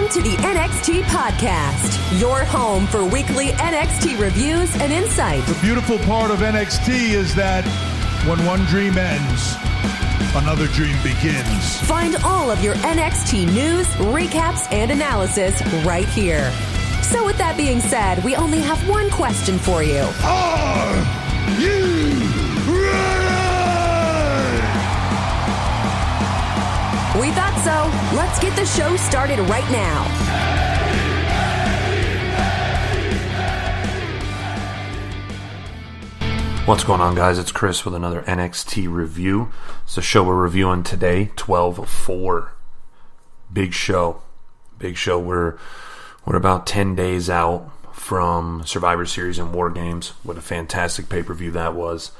Welcome to the NXT Podcast, your home for weekly NXT reviews and insight. The beautiful part of NXT is that when one dream ends, another dream begins. Find all of your NXT news, recaps, and analysis right here. So with that being said, we only have one question for you. Are you ready? We thought so. Let's get the show started right now. What's going on, guys? It's Chris with another NXT review. It's the show we're reviewing today, 12/4. Big show. We're about 10 days out from Survivor Series and War Games. What a fantastic pay-per-view that was.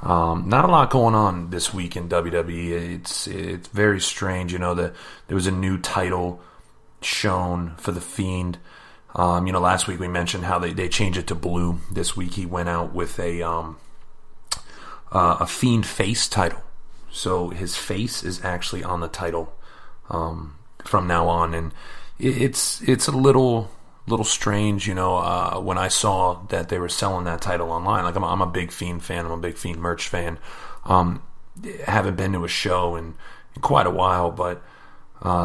Not a lot going on this week in WWE. It's very strange. You know, there was a new title shown for The Fiend. Last week we mentioned how they changed it to blue. This week he went out with a Fiend face title. So his face is actually on the title from now on, and it's a little strange, when I saw that they were selling that title online. Like, I'm a big Fiend fan. I'm a big Fiend merch fan. Haven't been to a show in quite a while, but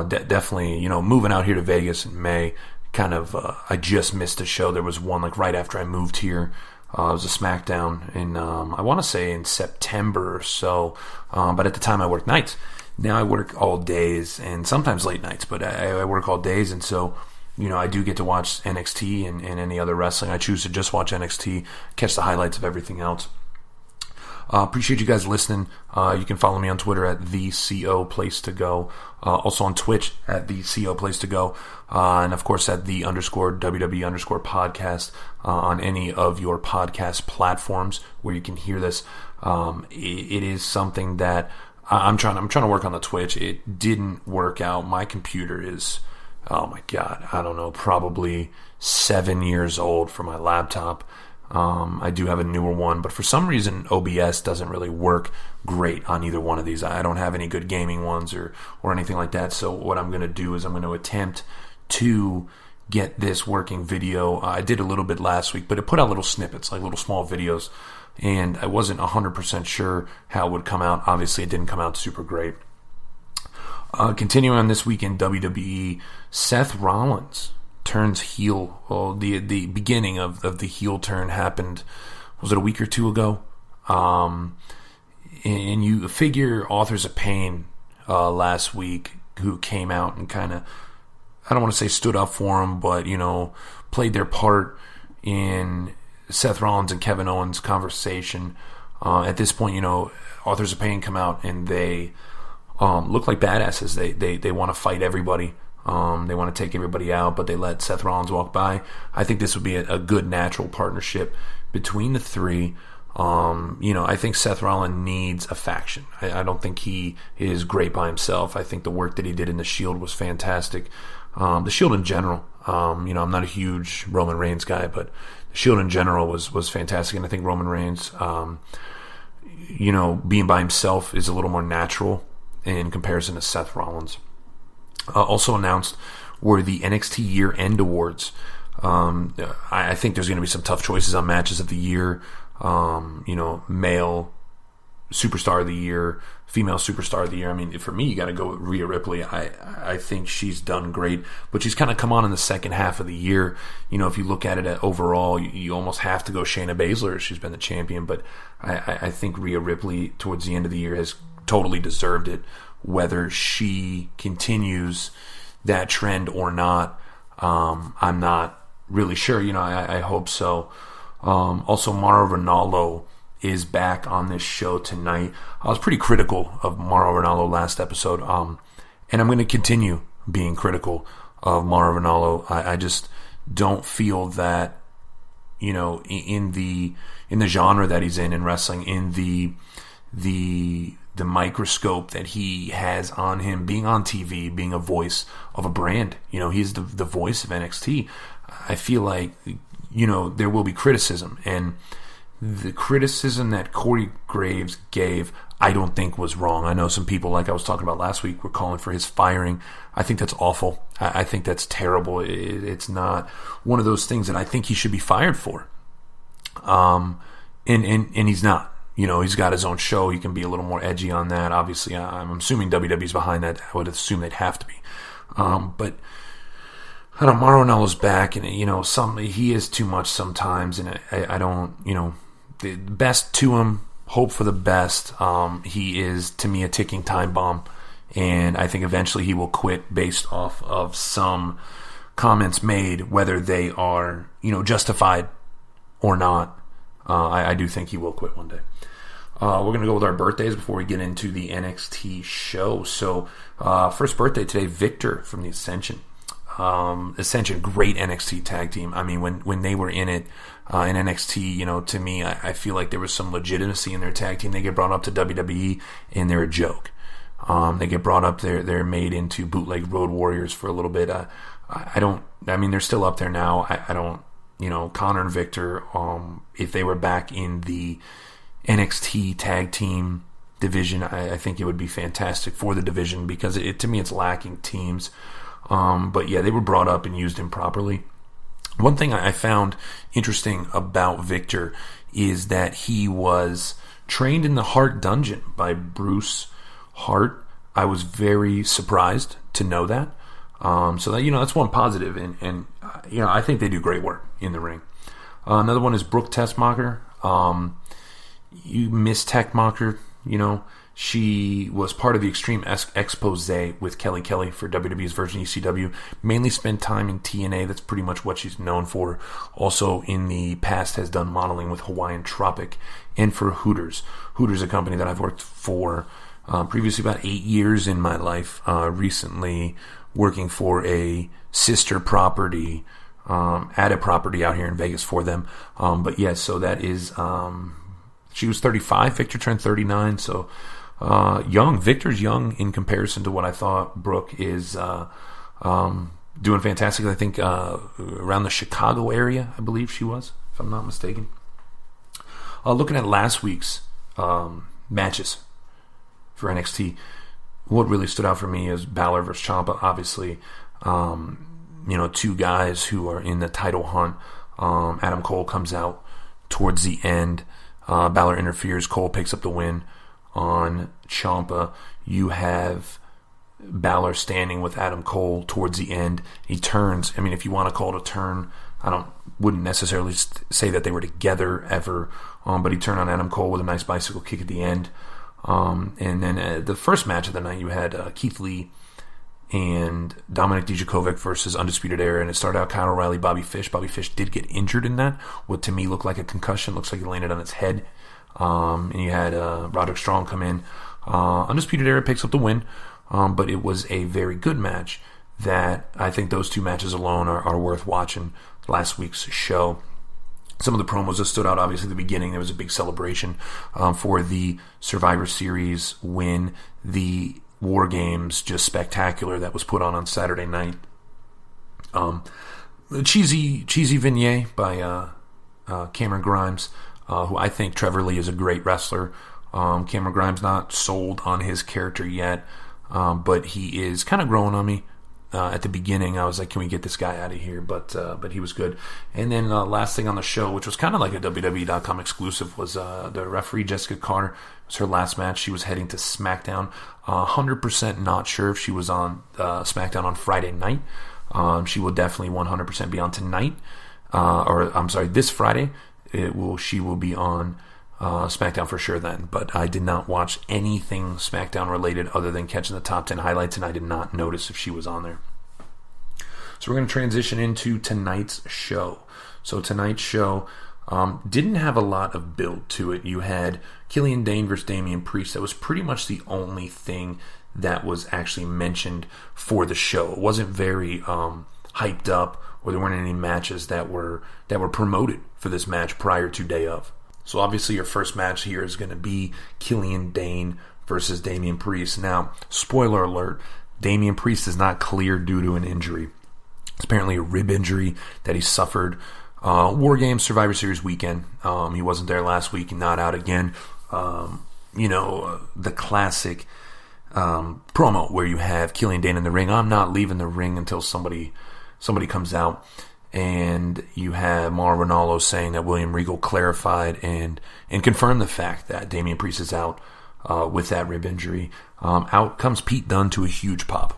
definitely, moving out here to Vegas in May, I just missed a show. There was one like right after I moved here. It was a SmackDown in, I want to say in September or so, but at the time I worked nights. Now I work all days and sometimes late nights, but I work all days, and so I do get to watch NXT and any other wrestling. I choose to just watch NXT, catch the highlights of everything else. Appreciate you guys listening. You can follow me on Twitter at @TheCOPlaceToGo. Also on Twitch at @TheCOPlaceToGo. And of course at _WWE_podcast on any of your podcast platforms where you can hear this. It is something that I'm trying to work on the Twitch. It didn't work out. My computer is, oh my God, I don't know, probably 7 years old for my laptop. I do have a newer one, but for some reason OBS doesn't really work great on either one of these. I don't have any good gaming ones or anything like that. So what I'm going to do is I'm going to attempt to get this working video. I did a little bit last week, but it put out little snippets, like little small videos, and I wasn't 100% sure how it would come out. Obviously, it didn't come out super great. Continuing on this week in WWE, Seth Rollins turns heel. Well, the beginning of the heel turn happened, was it a week or two ago? And you figure Authors of Pain last week, who came out and kind of, I don't want to say stood up for him, but played their part in Seth Rollins and Kevin Owens' conversation. At this point, Authors of Pain come out and they look like badasses. They want to fight everybody. They want to take everybody out, but they let Seth Rollins walk by. I think this would be a good natural partnership between the three. I think Seth Rollins needs a faction. I don't think he is great by himself. I think the work that he did in the Shield was fantastic. The Shield in general, I'm not a huge Roman Reigns guy, but the Shield in general was fantastic. And I think Roman Reigns, being by himself is a little more natural in comparison to Seth Rollins. Also announced were the NXT Year-End Awards. I think there's going to be some tough choices on Matches of the Year. Male Superstar of the Year, Female Superstar of the Year. I mean, for me, you got to go with Rhea Ripley. I think she's done great, but she's kind of come on in the second half of the year. If you look at it overall, you almost have to go Shayna Baszler. She's been the champion, but I think Rhea Ripley towards the end of the year has totally deserved it. Whether she continues that trend or not, I'm not really sure. I hope so. Also, Mauro Ranallo is back on this show tonight. I was pretty critical of Mauro Ranallo last episode, and I'm going to continue being critical of Mauro Ranallo. I just don't feel that, in the genre that he's in wrestling, in the microscope that he has on him, being on TV, being a voice of a brand. He's the voice of NXT. I feel like, there will be criticism, and the criticism that Corey Graves gave, I don't think was wrong. I know some people, like I was talking about last week, were calling for his firing. I think that's awful. I think that's terrible. It's not one of those things that I think he should be fired for. And he's not. He's got his own show. He can be a little more edgy on that. Obviously, I'm assuming WWE's behind that. I would assume they'd have to be. But I don't know, Mauro Ranallo's back, and he is too much sometimes, and I don't, the best to him, hope for the best. He is, to me, a ticking time bomb, and I think eventually he will quit based off of some comments made, whether they are, justified or not. I do think he will quit one day. We're going to go with our birthdays before we get into the NXT show. So, first birthday today, Victor from the Ascension. Ascension, great NXT tag team. I mean, when they were in it, in NXT, to me, I feel like there was some legitimacy in their tag team. They get brought up to WWE, and they're a joke. They get brought up, they're made into bootleg Road Warriors for a little bit. They're still up there now. I don't, Connor and Victor, if they were back in the NXT tag team division, I think it would be fantastic for the division, because to me, it's lacking teams. But yeah, they were brought up and used improperly. One thing I found interesting about Victor is that he was trained in the Hart Dungeon by Bruce Hart. I was very surprised to know that. So that, that's one positive, and I think they do great work in the ring. Another one is Brooke Tessmacher. You miss Tessmacher, She was part of the Extreme Expose with Kelly Kelly for WWE's version ECW. Mainly spent time in TNA. That's pretty much what she's known for. Also, in the past, has done modeling with Hawaiian Tropic and for Hooters. Hooters, a company that I've worked for previously about 8 years in my life. Recently, working for a sister property, at a property out here in Vegas for them. But yes, so that is. She was 35. Victor turned 39. So. Young. Victor's young in comparison to what I thought. Brooke is doing fantastic. I think around the Chicago area, I believe she was, if I'm not mistaken. Looking at last week's matches for NXT, what really stood out for me is Balor versus Ciampa. Obviously, two guys who are in the title hunt. Adam Cole comes out towards the end. Balor interferes. Cole picks up the win on Ciampa. You have Balor standing with Adam Cole towards the end. He turns. I mean, if you want to call it a turn, wouldn't necessarily say that they were together ever, but he turned on Adam Cole with a nice bicycle kick at the end. And then the first match of the night, you had Keith Lee and Dominic Dijakovic versus Undisputed Era, and it started out Kyle O'Reilly, Bobby Fish. Bobby Fish did get injured in that, what to me looked like a concussion. Looks like he landed on his head. And you had Roderick Strong come in. Undisputed Era picks up the win, but it was a very good match that I think those two matches alone are worth watching. Last week's show. Some of the promos that stood out, obviously, at the beginning, there was a big celebration for the Survivor Series win. The War Games, just spectacular, that was put on Saturday night. The cheesy vignette by Cameron Grimes, who I think Trevor Lee is a great wrestler. Cameron Grimes not sold on his character yet, but he is kind of growing on me. At the beginning, I was like, can we get this guy out of here? But he was good. And then last thing on the show, which was kind of like a WWE.com exclusive, was the referee, Jessica Carter. It was her last match. She was heading to SmackDown. 100% not sure if she was on SmackDown on Friday night. She will definitely 100% be on tonight. This Friday. She will be on SmackDown for sure then. But I did not watch anything SmackDown related other than catching the top 10 highlights, and I did not notice if she was on there. So we're going to transition into tonight's show. So tonight's show didn't have a lot of build to it. You had Killian Dane versus Damian Priest. That was pretty much the only thing that was actually mentioned for the show. It wasn't very hyped up, or there weren't any matches that were promoted for this match prior to day of. So obviously your first match here is going to be Killian Dane versus Damian Priest. Now, spoiler alert, Damian Priest is not cleared due to an injury. It's apparently a rib injury that he suffered War Games Survivor Series weekend. He wasn't there last week and not out again. The classic promo where you have Killian Dane in the ring. I'm not leaving the ring until somebody comes out. And you have Mauro Ranallo saying that William Regal clarified and confirmed the fact that Damian Priest is out with that rib injury. Out comes Pete Dunne to a huge pop.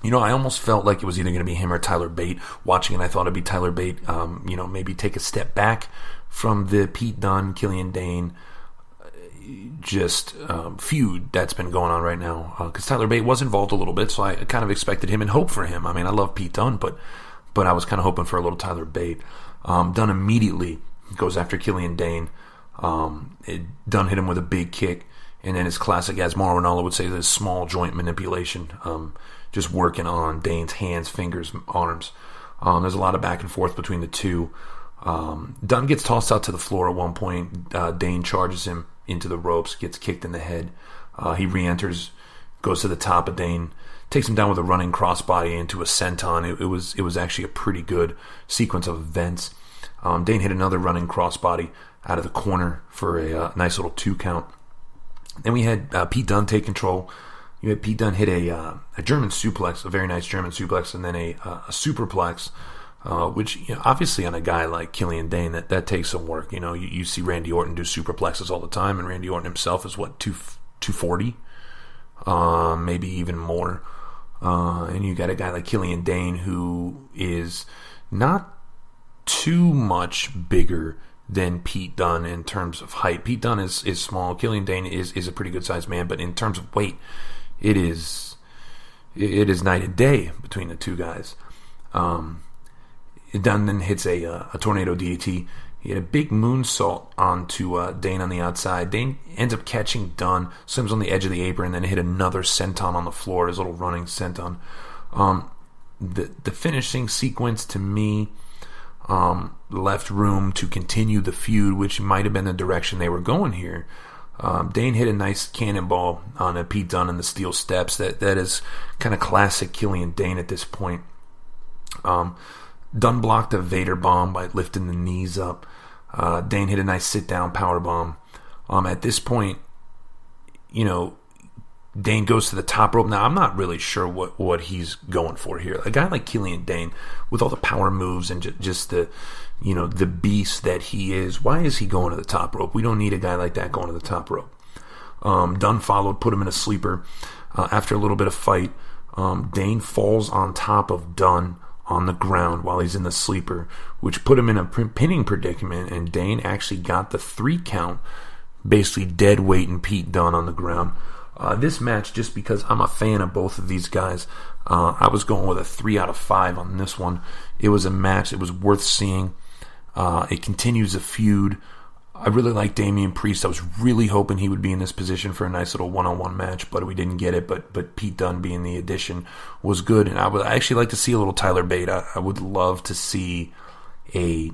I almost felt like it was either going to be him or Tyler Bate. Watching it, I thought it'd be Tyler Bate. Maybe take a step back from the Pete Dunne, Killian Dane feud that's been going on right now. Because Tyler Bate was involved a little bit, so I kind of expected him and hoped for him. I mean, I love Pete Dunne, but I was kind of hoping for a little Tyler Bate. Dunne immediately goes after Killian Dane. Dunne hit him with a big kick, and then his classic, as Mauro Ranallo would say, this small joint manipulation, just working on Dane's hands, fingers, arms. There's a lot of back and forth between the two. Dunne gets tossed out to the floor at one point. Dane charges him into the ropes, gets kicked in the head. He re-enters, goes to the top of Dane, takes him down with a running crossbody into a senton. It was actually a pretty good sequence of events. Dane hit another running crossbody out of the corner for a nice little 2 count. Then we had Pete Dunne take control. You had Pete Dunne hit a German suplex, a very nice German suplex, and then a superplex, which obviously on a guy like Killian Dane that takes some work. You see Randy Orton do superplexes all the time, and Randy Orton himself is 240, maybe even more. And you got a guy like Killian Dane who is not too much bigger than Pete Dunne in terms of height. Pete Dunne is small. Killian Dane is a pretty good sized man, but in terms of weight, it is night and day between the two guys. Dunne then hits a tornado DDT. He had a big moonsault onto Dane on the outside. Dane ends up catching Dunne, slims on the edge of the apron, and then hit another senton on the floor, his little running senton. The finishing sequence, to me, left room to continue the feud, which might have been the direction they were going here. Dane hit a nice cannonball on a Pete Dunne in the steel steps. That is kind of classic Killian Dane at this point. Dunne blocked a Vader bomb by lifting the knees up. Dane hit a nice sit-down power bomb. At this point, Dane goes to the top rope. Now, I'm not really sure what he's going for here. A guy like Killian Dane, with all the power moves and just the beast that he is, why is he going to the top rope? We don't need a guy like that going to the top rope. Dunne followed, put him in a sleeper. After a little bit of fight, Dane falls on top of Dunne on the ground while he's in the sleeper, which put him in a pinning predicament, and Dane actually got the 3 count, basically dead weighting Pete Dunne on the ground. This match, just because I'm a fan of both of these guys, I was going with a 3 out of 5 on this one. It was a match that was worth seeing. It continues a feud. I really like Damian Priest. I was really hoping he would be in this position for a nice little one-on-one match, but we didn't get it. But Pete Dunne being the addition was good, and I would actually like to see a little Tyler Bate. I would love to see a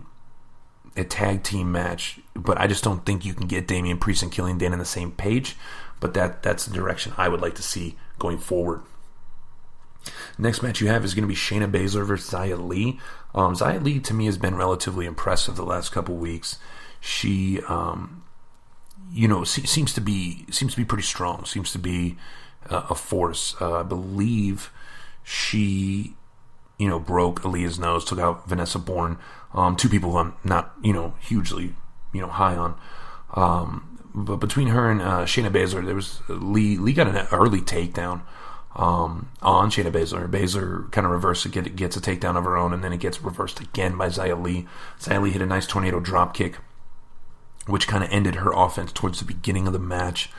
tag team match, but I just don't think you can get Damian Priest and Killian Dane on the same page. But that's the direction I would like to see going forward. Next match you have is going to be Shayna Baszler versus Xia Li. Xia Li, to me, has been relatively impressive the last couple weeks. She, seems to be pretty strong. Seems to be a force. I believe she, broke Aaliyah's nose, took out Vanessa Bourne. 2 people who I'm not, hugely, high on. But between her and Shayna Baszler, there was Lee got an early takedown on Shayna Baszler. Baszler kind of reversed it, gets a takedown of her own, and then it gets reversed again by Xia Li. Xia Li hit a nice tornado drop kick, which kind of ended her offense towards the beginning of the match.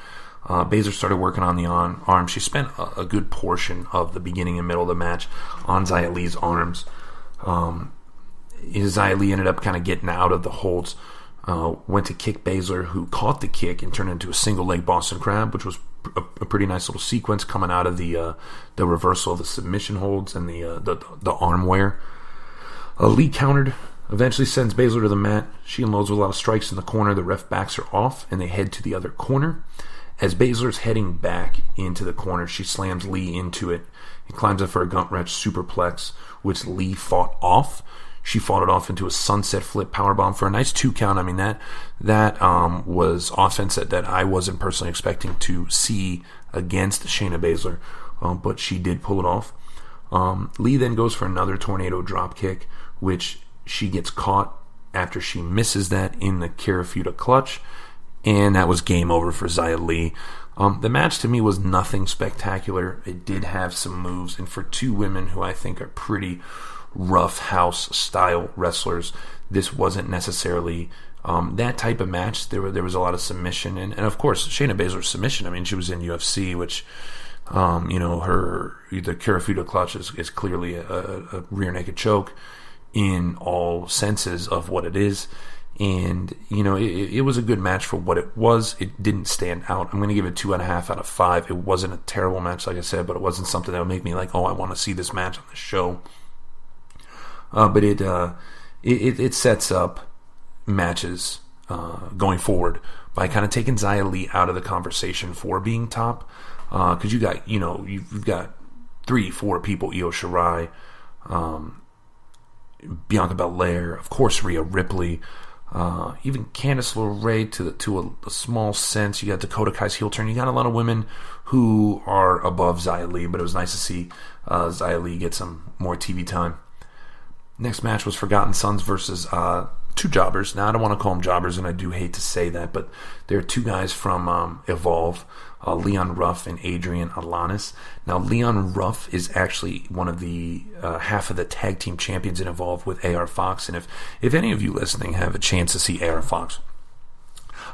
Baszler started working on the arm. She spent a good portion of the beginning and middle of the match on Xia Li's arms. Xia Li ended up kind of getting out of the holds. Went to kick Baszler, who caught the kick and turned it into a single leg Boston Crab, which was a pretty nice little sequence coming out of the reversal of the submission holds and the arm wear. Lee countered, eventually sends Baszler to the mat. She unloads with a lot of strikes in the corner. The ref backs her off, and they head to the other corner. As Baszler's heading back into the corner, she slams Lee into it. He climbs up for a gut wrench superplex, which Lee fought off. She fought it off into a sunset flip powerbomb for a nice 2 count. I mean, that was offense that I wasn't personally expecting to see against Shayna Baszler, but she did pull it off. Lee then goes for another tornado drop kick, which she gets caught after she misses that in the Kirifuda clutch, and that was game over for Xia Li. The match to me was nothing spectacular. It did have some moves, and for two women who I think are pretty rough house style wrestlers, this wasn't necessarily that type of match. There was a lot of submission, and of course Shayna Baszler's submission. I mean, she was in UFC, which the Kirifuda clutch is clearly a rear naked choke in all senses of what it is. And, it was a good match for what it was. It didn't stand out. I'm going to give it 2.5 out of 5. It wasn't a terrible match, like I said, but it wasn't something that would make me like, oh, I want to see this match on the show. But it sets up matches going forward by kind of taking Xia Li out of the conversation for being top. Because you've got 3-4 people, Io Shirai, Bianca Belair, of course Rhea Ripley, even Candice LeRae to a small sense. You got Dakota Kai's heel turn. You got a lot of women who are above Xia Li, but it was nice to see Xia Li get some more TV time. Next match was Forgotten Sons versus two jobbers. Now, I don't want to call them jobbers, and I do hate to say that, but they're two guys from Evolve, Leon Ruff and Adrian Alanis. Now, Leon Ruff is actually one of the half of the tag team champions in Evolve with AR Fox, and if any of you listening have a chance to see AR Fox,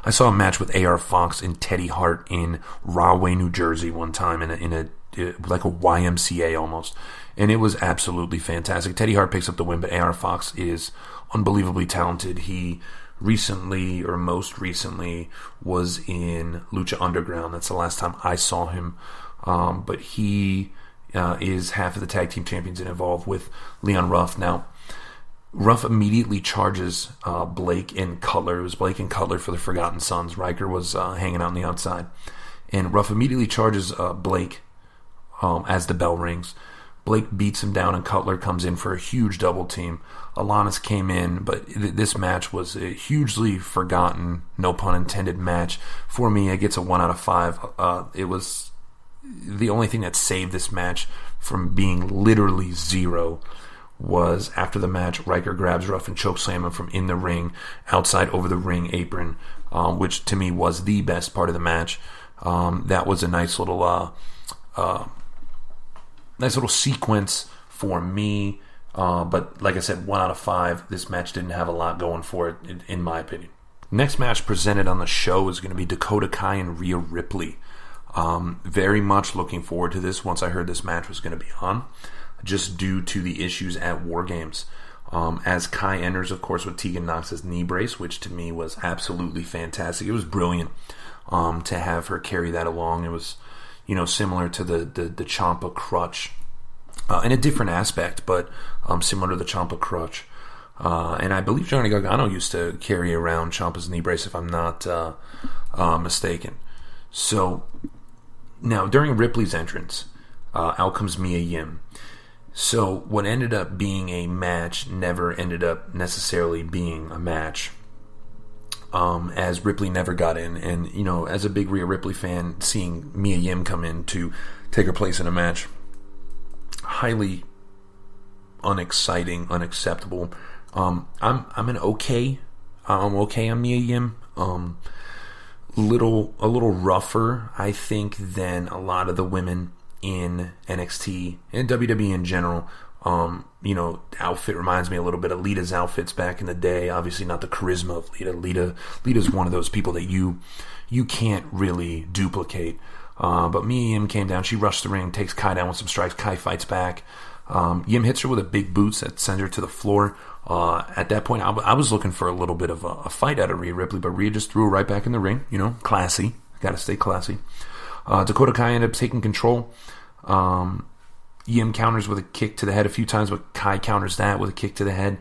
I saw a match with AR Fox and Teddy Hart in Rahway, New Jersey one time in a like a YMCA almost, and it was absolutely fantastic. Teddy Hart picks up the win, but AR Fox is unbelievably talented. He most recently was in Lucha Underground. That's the last time I saw him, but he is half of the tag team champions in Evolve with Leon Ruff. Now, Ruff immediately charges Blake and Cutler. It was Blake and Cutler for the Forgotten Sons. Riker was hanging out on the outside, and Ruff immediately charges Blake as the bell rings. Blake beats him down, and Cutler comes in for a huge double team. Alanis came in, but this match was a hugely forgotten, no pun intended, match. For me, it gets a 1 out of 5. It was the only thing that saved this match from being literally 0 was after the match, Riker grabs Ruff and chokeslam him from in the ring, outside over the ring apron, which to me was the best part of the match. That was a nice little sequence for me, but like I said, 1 out of 5. This match didn't have a lot going for it, in my opinion. Next match presented on the show is going to be Dakota Kai and Rhea Ripley. Very much looking forward to this once I heard this match was going to be on, just due to the issues at War Games. As Kai enters, of course, with Tegan Knox's knee brace, which to me was absolutely fantastic. It was brilliant to have her carry that along. It was similar to the Ciampa crutch, in a different aspect, but similar to the Ciampa crutch. And I believe Johnny Gargano used to carry around Ciampa's knee brace, if I'm not mistaken. So, now, during Ripley's entrance, out comes Mia Yim. So, what ended up being a match never ended up necessarily being a match. As Ripley never got in, and as a big Rhea Ripley fan, seeing Mia Yim come in to take her place in a match, highly unexciting, unacceptable. I'm okay on Mia Yim. A little rougher, I think, than a lot of the women in NXT and WWE in general. The outfit reminds me a little bit of Lita's outfits back in the day. Obviously not the charisma of Lita. Lita's one of those people that you can't really duplicate. But Mia Yim came down. She rushed the ring, takes Kai down with some strikes. Kai fights back. Yim hits her with a big boots that sends her to the floor. At that point, I was looking for a little bit of a fight out of Rhea Ripley, but Rhea just threw her right back in the ring. Classy. Got to stay classy. Dakota Kai ended up taking control. Yim counters with a kick to the head a few times, but Kai counters that with a kick to the head.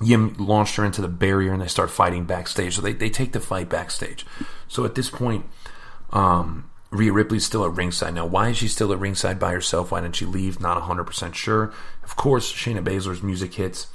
Yim launched her into the barrier, and they start fighting backstage. So they take the fight backstage. So at this point, Rhea Ripley's still at ringside. Now, why is she still at ringside by herself? Why didn't she leave? Not 100% sure. Of course, Shayna Baszler's music hits.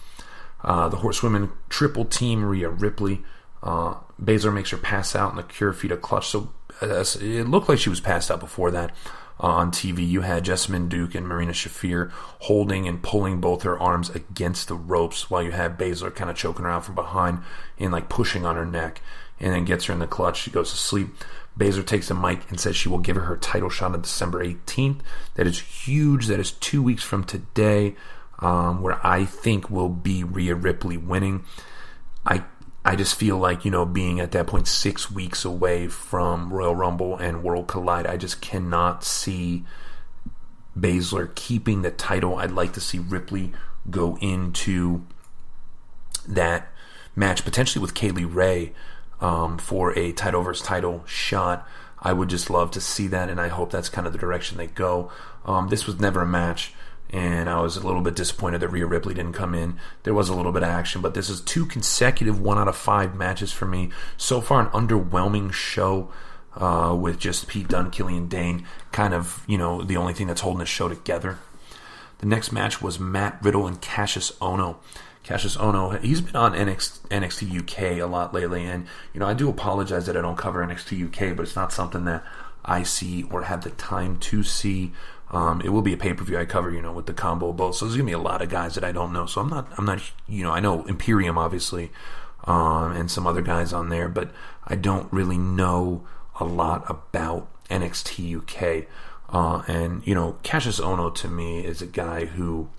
The Horsewomen triple team Rhea Ripley. Baszler makes her pass out in the Cure Feed a clutch. So it looked like she was passed out before that. On TV, you had Jessamine Duke and Marina Shafir holding and pulling both her arms against the ropes while you had Baszler kind of choking her out from behind and like pushing on her neck, and then gets her in the clutch. She goes to sleep. Baszler takes the mic and says she will give her title shot on December 18th. That is huge. That is 2 weeks from today, where I think will be Rhea Ripley winning. I just feel like, being at that point 6 weeks away from Royal Rumble and World Collide, I just cannot see Baszler keeping the title. I'd like to see Ripley go into that match, potentially with Kaylee Ray, for a title versus title shot. I would just love to see that, and I hope that's kind of the direction they go. This was never a match, and I was a little bit disappointed that Rhea Ripley didn't come in. There was a little bit of action, but this is 2 consecutive 1 out of 5 matches for me. So far, an underwhelming show with just Pete Dunne, Killian Dane, kind of, the only thing that's holding the show together. The next match was Matt Riddle and Cassius Ohno. Cassius Ohno, he's been on NXT UK a lot lately, and I do apologize that I don't cover NXT UK, but it's not something that I see or have the time to see. It will be a pay-per-view I cover, with the combo of both. So there's gonna be a lot of guys that I don't know. So I'm not, I know Imperium obviously, and some other guys on there, but I don't really know a lot about NXT UK. And Cassius Ohno to me is a guy who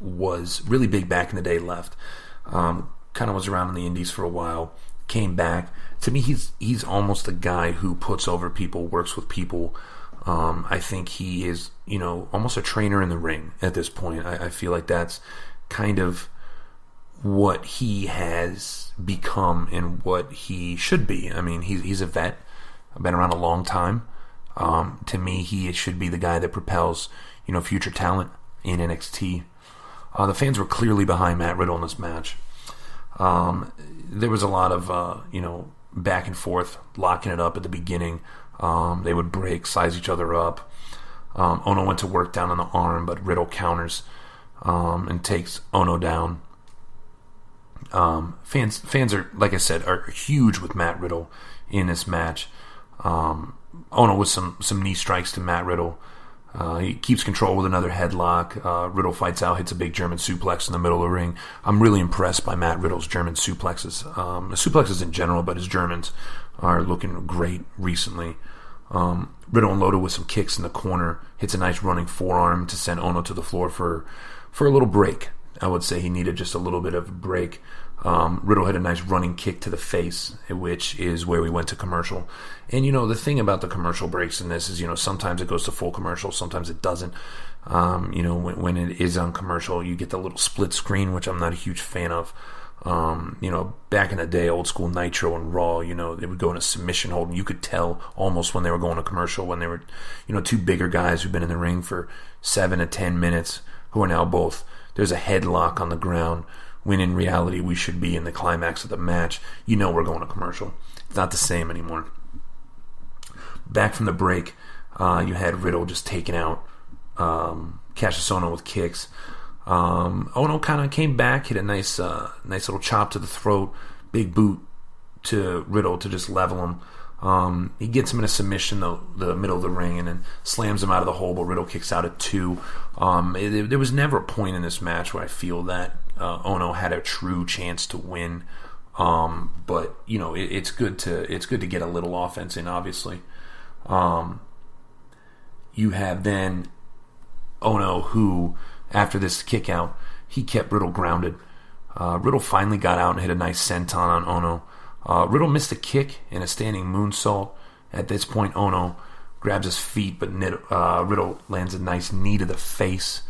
was really big back in the day. Left, kind of was around in the Indies for a while, came back. To me, he's almost a guy who puts over people, works with people. I think he is, almost a trainer in the ring at this point. I feel like that's kind of what he has become and what he should be. I mean, he's a vet. I've been around a long time. To me, he should be the guy that propels, future talent in NXT. The fans were clearly behind Matt Riddle in this match. There was a lot of, back and forth, locking it up at the beginning. They would break, size each other up. Ohno went to work down on the arm, but Riddle counters and takes Ohno down. Fans are, like I said, are huge with Matt Riddle in this match. Ohno with some knee strikes to Matt Riddle. He keeps control with another headlock. Riddle fights out, hits a big German suplex in the middle of the ring. I'm really impressed by Matt Riddle's German suplexes. Suplexes in general, but his Germans are looking great recently. Riddle unloaded with some kicks in the corner. Hits a nice running forearm to send Ohno to the floor for a little break. I would say he needed just a little bit of a break. Riddle had a nice running kick to the face, which is where we went to commercial. And, the thing about the commercial breaks in this is, sometimes it goes to full commercial, sometimes it doesn't. When it is on commercial, you get the little split screen, which I'm not a huge fan of. Back in the day, old school Nitro and Raw, they would go in a submission hold, and you could tell almost when they were going to commercial, when they were, 2 bigger guys who've been in the ring for 7 to 10 minutes, who are now both, there's a headlock on the ground, when in reality we should be in the climax of the match. We're going to commercial. It's not the same anymore. Back from the break, you had Riddle just taking out Cassius Ohno with kicks. Ohno kind of came back, hit a nice little chop to the throat, big boot to Riddle to just level him. He gets him in a submission, the middle of the ring, and then slams him out of the hole, but Riddle kicks out at 2. There was never a point in this match where I feel that Ohno had a true chance to win. But it's good to get a little offense in, obviously. You have then Ohno, who after this kick out, he kept Riddle grounded. Riddle finally got out and hit a nice senton on Ohno. Riddle missed a kick and a standing moonsault. At this point, Ohno grabs his feet, but Riddle lands a nice knee to the face.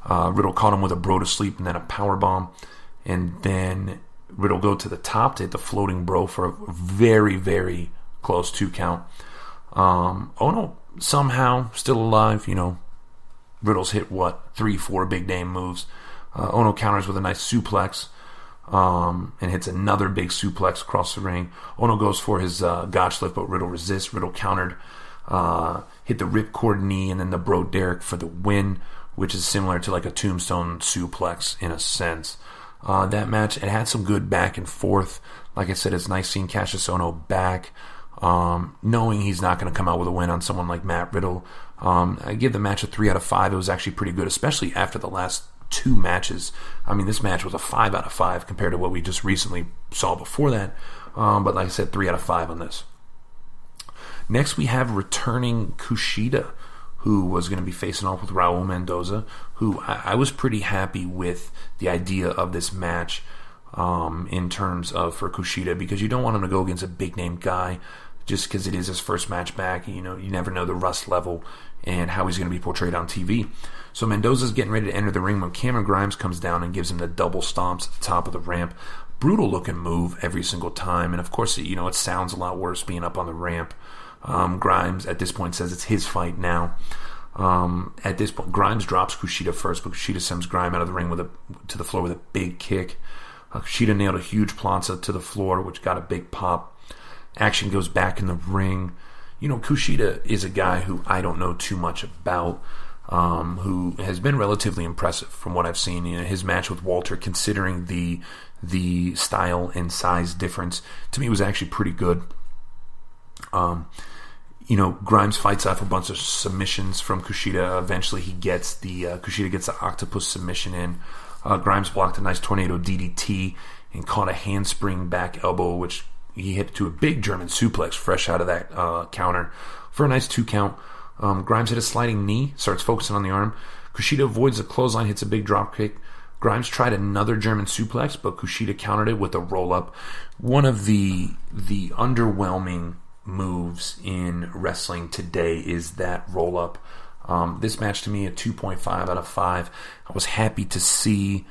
Riddle caught him with a bro to sleep and then a power bomb. And then Riddle go to the top to hit the floating bro for a very, very close 2 count. Ohno somehow still alive. Riddle's hit 3-4 big name moves. Ohno counters with a nice suplex and hits another big suplex across the ring. Ohno goes for his gotch lift, but Riddle resists. Riddle countered hit the ripcord knee and then the Bro Derek for the win, which is similar to like a tombstone suplex in a sense. That match, it had some good back and forth. Like I said, it's nice seeing Cassius Ohno back, knowing he's not going to come out with a win on someone like Matt Riddle. I give the match a 3 out of 5. It was actually pretty good, especially after the last 2 matches. I mean, this match was a 5 out of 5 compared to what we just recently saw before that. But like I said, 3 out of 5 on this. Next, we have returning Kushida, who was going to be facing off with Raul Mendoza, who I was pretty happy with the idea of this match in terms of for Kushida, because you don't want him to go against a big-name guy just because it is his first match back. You know, you never know the rust level and how he's going to be portrayed on TV. So Mendoza's getting ready to enter the ring when Cameron Grimes comes down and gives him the double stomps at the top of the ramp. Brutal looking move every single time, and of course, you know, it sounds a lot worse being up on the ramp. Grimes at this point says it's his fight now. At this point, Grimes drops Kushida first, but Kushida sends Grimes out of the ring to the floor with a big kick. Kushida nailed a huge plancha to the floor, which got a big pop. Action goes back in the ring. You know, Kushida is a guy who I don't know too much about, who has been relatively impressive from what I've seen. You know, his match with Walter, considering the style and size difference, to me was actually pretty good. You know, Grimes fights off a bunch of submissions from Kushida. Eventually, Kushida gets the octopus submission in. Grimes blocked a nice tornado DDT and caught a handspring back elbow, which he hit to a big German suplex fresh out of that counter for a nice 2 count. Grimes hit a sliding knee, starts focusing on the arm. Kushida avoids a clothesline, hits a big drop kick. Grimes tried another German suplex, but Kushida countered it with a roll-up. One of the underwhelming moves in wrestling today is that roll-up. This match to me a 2.5 out of 5. I was happy to see,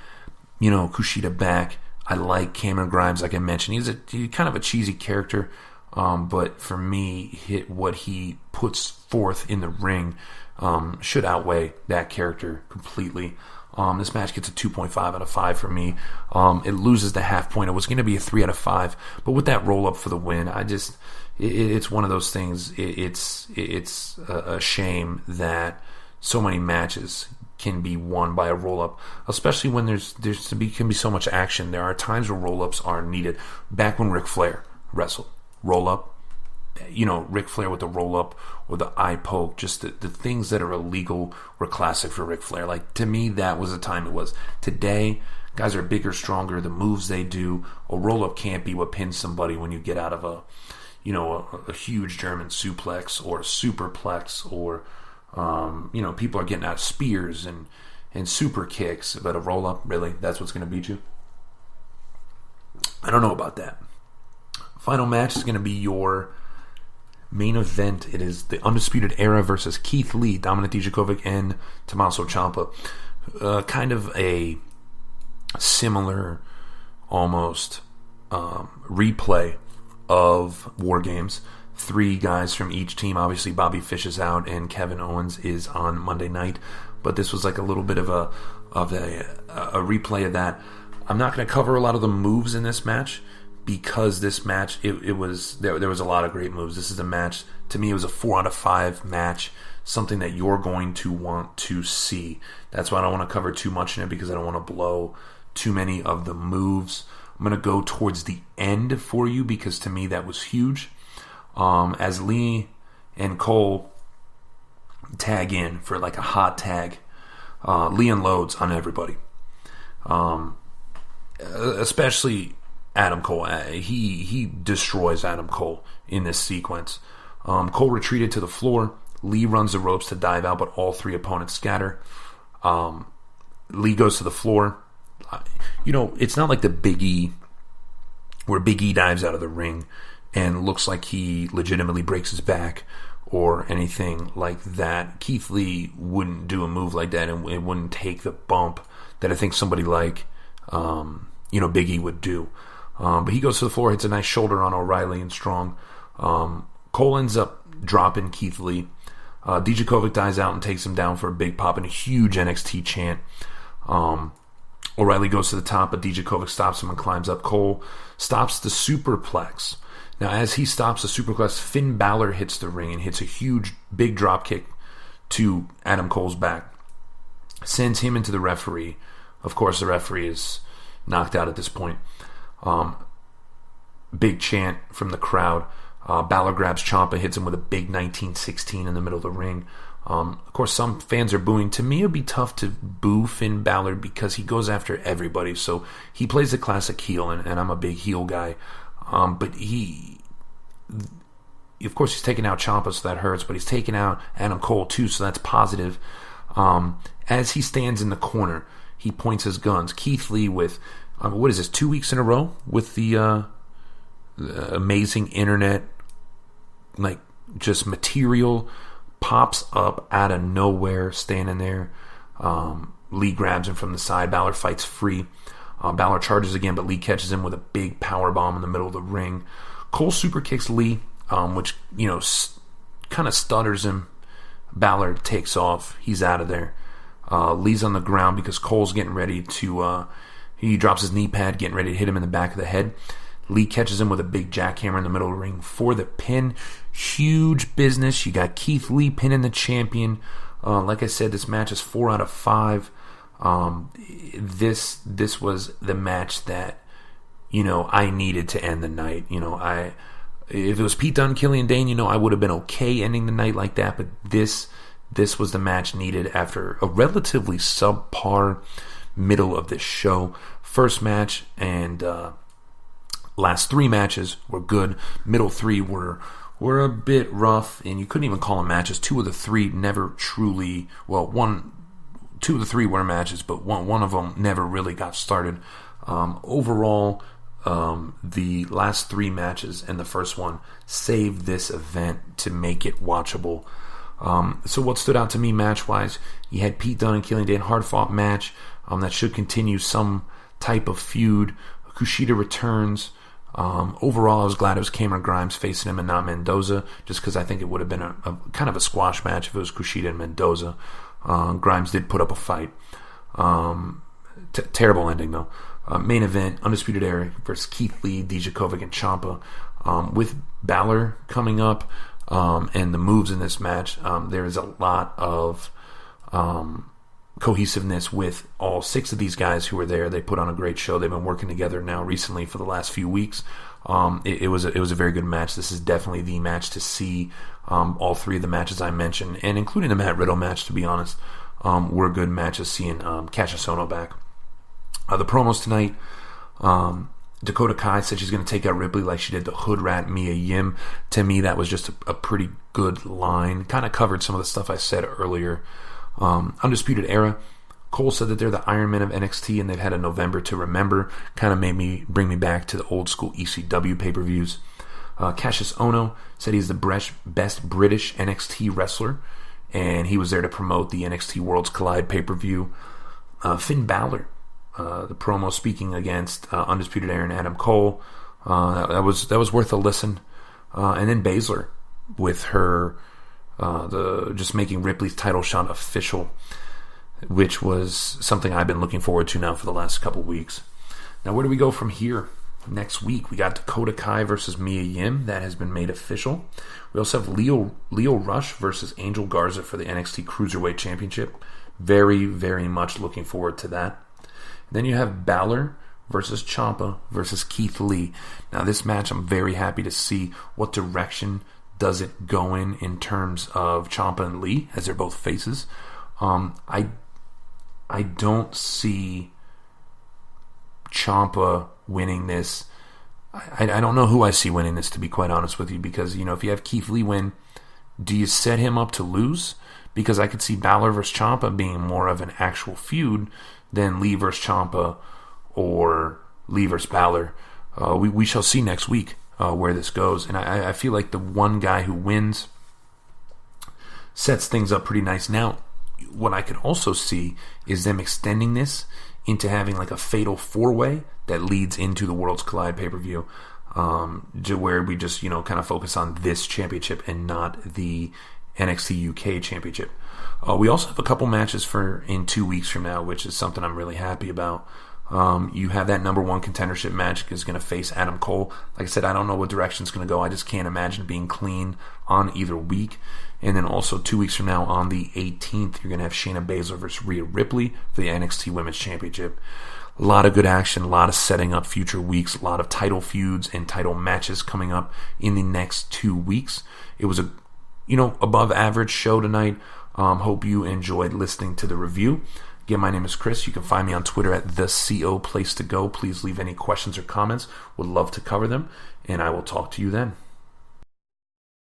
you know, Kushida back. I like Cameron Grimes, like I mentioned. He's kind of a cheesy character, but for me, what he puts forth in the ring should outweigh that character completely. This match gets a 2.5 out of 5 for me. It loses the half point. It was going to be a 3 out of 5, but with that roll up for the win, it's one of those things. It's a shame that so many matches can be won by a roll up, especially when can be so much action. There are times where roll ups are needed. Back when Ric Flair wrestled, roll up. You know, Ric Flair with the roll-up or the eye poke, just the things that are illegal were classic for Ric Flair. Like, to me, that was the time it was. Today, guys are bigger, stronger, the moves they do. A roll-up can't be what pins somebody when you get out of a huge German suplex or a superplex, or, you know, people are getting out of spears and super kicks, but a roll-up, really, that's what's going to beat you? I don't know about that. Final match is going to be your main event. It is the Undisputed Era versus Keith Lee, Dominik Dijakovic, and Tommaso Ciampa. Kind of a similar, almost, replay of War Games. 3 guys from each team. Obviously, Bobby Fish is out, and Kevin Owens is on Monday night. But this was like a little bit of a replay of that. I'm not going to cover a lot of the moves in this match, because this match, there was a lot of great moves. This is a match, to me, it was a 4 out of 5 match, something that you're going to want to see. That's why I don't want to cover too much in it, because I don't want to blow too many of the moves. I'm going to go towards the end for you, because to me that was huge. As Lee and Cole tag in for like a hot tag, Lee unloads on everybody. Especially Adam Cole. He destroys Adam Cole in this sequence. Cole retreated to the floor. Lee runs the ropes to dive out, but all 3 opponents scatter. Lee goes to the floor. You know, it's not like the Big E, where Big E dives out of the ring and looks like he legitimately breaks his back or anything like that. Keith Lee wouldn't do a move like that, and it wouldn't take the bump that I think somebody like Big E would do. But he goes to the floor, hits a nice shoulder on O'Reilly and Strong. Cole ends up dropping Keith Lee. Dijakovic dies out and takes him down for a big pop and a huge NXT chant. O'Reilly goes to the top, but Dijakovic stops him and climbs up. Cole stops the superplex. Now, as he stops the superplex, Finn Balor hits the ring and hits a huge, big drop kick to Adam Cole's back. Sends him into the referee. Of course, the referee is knocked out at this point. Big chant from the crowd. Balor grabs Ciampa, hits him with a big 1916 in the middle of the ring. Of course, some fans are booing. To me, it would be tough to boo Finn Balor because he goes after everybody. So he plays the classic heel, and I'm a big heel guy. But of course, he's taking out Ciampa, so that hurts. But he's taking out Adam Cole too, so that's positive. As he stands in the corner, he points his guns. Keith Lee with, 2 weeks in a row with the amazing internet, like, just material, pops up out of nowhere, standing there. Lee grabs him from the side. Balor fights free. Balor charges again, but Lee catches him with a big power bomb in the middle of the ring. Cole super kicks Lee, which, kind of stutters him. Balor takes off. He's out of there. Lee's on the ground because Cole's getting ready to... he drops his knee pad, getting ready to hit him in the back of the head. Lee catches him with a big jackhammer in the middle of the ring for the pin. Huge business. You got Keith Lee pinning the champion. Like I said, this match is 4 out of 5. This was the match that, I needed to end the night. If it was Pete Dunne, Killian Dane, I would have been okay ending the night like that. But this was the match needed after a relatively subpar middle of this show. First match and last 3 matches were good. Middle 3 were a bit rough, and you couldn't even call them matches. 2 of the 3 never truly... Well, 2 of the 3 were matches, but one of them never really got started. Overall, the last 3 matches and the first one saved this event to make it watchable. So what stood out to me match-wise, you had Pete Dunne and Killian Dane, hard-fought match that should continue some type of feud. Kushida returns. Overall, I was glad it was Cameron Grimes facing him and not Mendoza, just because I think it would have been a kind of a squash match if it was Kushida and Mendoza. Grimes did put up a fight. Terrible ending, though. Main event, Undisputed Era versus Keith Lee, Dijakovic, and Ciampa. With Balor coming up and the moves in this match, there is a lot of cohesiveness with all 6 of these guys who were there. They put on a great show. They've been working together now recently for the last few weeks. It was a very good match. This is definitely the match to see. All 3 of the matches I mentioned, and including the Matt Riddle match, to be honest, were good matches. Seeing Cassius Ohno back. The promos tonight. Dakota Kai said she's going to take out Ripley like she did the Hood Rat Mia Yim. To me, that was just a pretty good line. Kind of covered some of the stuff I said earlier. Undisputed Era. Cole said that they're the Iron Men of NXT and they've had a November to remember. Kind of bring me back to the old school ECW pay-per-views. Cassius Ohno said he's the best British NXT wrestler, and he was there to promote the NXT Worlds Collide pay-per-view. Finn Balor, the promo speaking against Undisputed Era and Adam Cole, that was worth a listen. And then Baszler with her just making Ripley's title shot official, which was something I've been looking forward to now for the last couple weeks. Now, where do we go from here? Next week, we got Dakota Kai versus Mia Yim. That has been made official. We also have Leo Rush versus Angel Garza for the NXT Cruiserweight Championship. Very, very much looking forward to that. Then you have Balor versus Ciampa versus Keith Lee. Now, this match, I'm very happy to see what direction does it go in terms of Ciampa and Lee, as they're both faces. I don't see Ciampa winning this. I don't know who I see winning this, to be quite honest with you, because, if you have Keith Lee win, do you set him up to lose? Because I could see Balor versus Ciampa being more of an actual feud than Lee versus Ciampa or Lee versus Balor. We shall see next week where this goes. And I feel like the one guy who wins sets things up pretty nice. Now, what I could also see is them extending this into having like a fatal 4-way that leads into the Worlds Collide pay-per-view, where we just, kind of focus on this championship and not the NXT UK championship. We also have a couple matches in 2 weeks from now, which is something I'm really happy about. You have that number one contendership match is going to face Adam Cole. Like I said, I don't know what direction it's going to go. I just can't imagine being clean on either week. And then also 2 weeks from now on the 18th, you're going to have Shayna Baszler versus Rhea Ripley for the NXT Women's Championship. A lot of good action, a lot of setting up future weeks, a lot of title feuds and title matches coming up in the next 2 weeks. It was a above average show tonight. Hope you enjoyed listening to the review. Again, my name is Chris. You can find me on Twitter at @TheCO Place to Go. Please leave any questions or comments. Would love to cover them, and I will talk to you then.